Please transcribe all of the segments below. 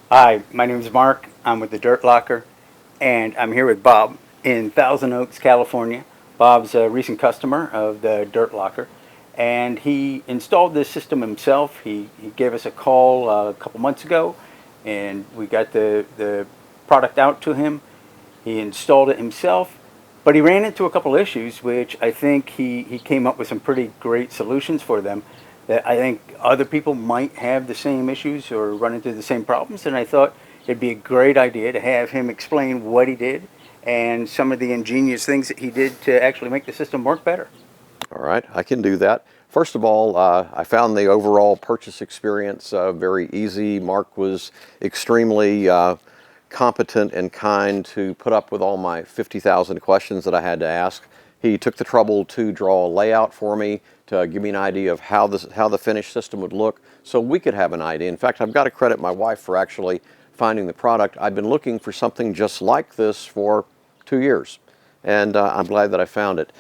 Hi, my name is Mark. I'm with the Dirt Locker, and I'm here with Bob in Thousand Oaks, California. Bob's a recent customer of the Dirt Locker, and he installed this system himself. He gave us a call a couple months ago, and we got the product out to him. He installed it himself, but he ran into a couple issues, which I think he came up with some pretty great solutions for them that I think other people might have the same issues or run into the same problems. And I thought it'd be a great idea to have him explain what he did and some of the ingenious things that he did to actually make the system work better. All right, I can do that. First of all, I found the overall purchase experience very easy. Mark was extremely competent and kind to put up with all my 50,000 questions that I had to ask. He took the trouble to draw a layout for me to give me an idea of how the finished system would look so we could have an idea. In fact, I've got to credit my wife for actually finding the product. I've been looking for something just like this for 2 years, and I'm glad that I found it.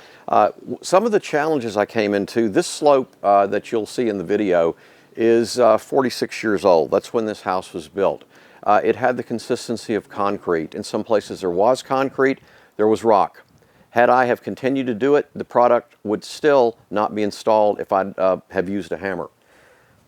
Some of the challenges I came into, this slope that you'll see in the video is 46 years old. That's when this house was built. It had the consistency of concrete. In some places there was concrete, there was rock. Had I have continued to do it, the product would still not be installed if I'd have used a hammer.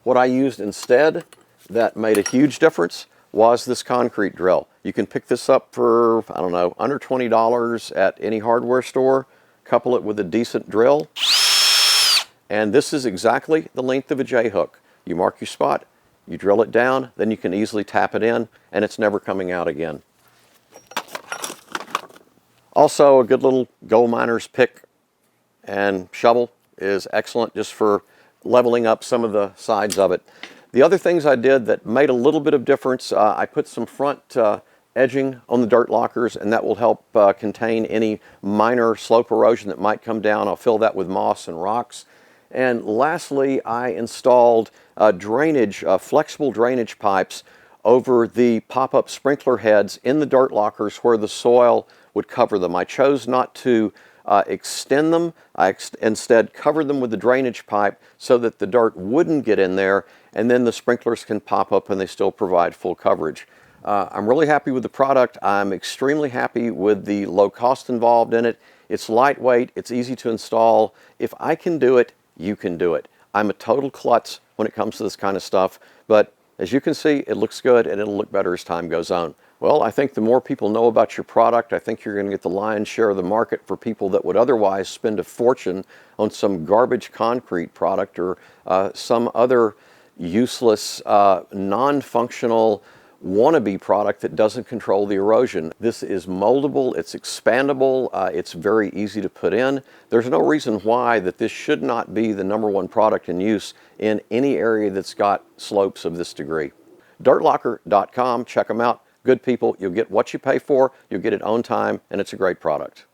What I used instead that made a huge difference was this concrete drill. You can pick this up for, I don't know, under $20 at any hardware store. Couple it with a decent drill, and this is exactly the length of a J-hook. You mark your spot, you drill it down, then you can easily tap it in, and it's never coming out again. Also, a good little gold miner's pick and shovel is excellent just for leveling up some of the sides of it. The other things I did that made a little bit of difference, I put some front edging on the dirt lockers, and that will help contain any minor slope erosion that might come down. I'll fill that with moss and rocks. And lastly, I installed flexible drainage pipes over the pop-up sprinkler heads in the dirt lockers where the soil would cover them. I chose not to extend them. I instead covered them with the drainage pipe so that the dirt wouldn't get in there, and then the sprinklers can pop up and they still provide full coverage. I'm really happy with the product. I'm extremely happy with the low cost involved in it. It's lightweight, it's easy to install. If I can do it, you can do it. I'm a total klutz when it comes to this kind of stuff, but as you can see, it looks good and it'll look better as time goes on. Well, I think the more people know about your product, I think you're going to get the lion's share of the market for people that would otherwise spend a fortune on some garbage concrete product or some other useless, non-functional wannabe product that doesn't control the erosion. This is moldable, it's expandable, it's very easy to put in. There's no reason why that this should not be the #1 product in use in any area that's got slopes of this degree. Dirtlocker.com, check them out. Good people, you'll get what you pay for, you'll get it on time, and it's a great product.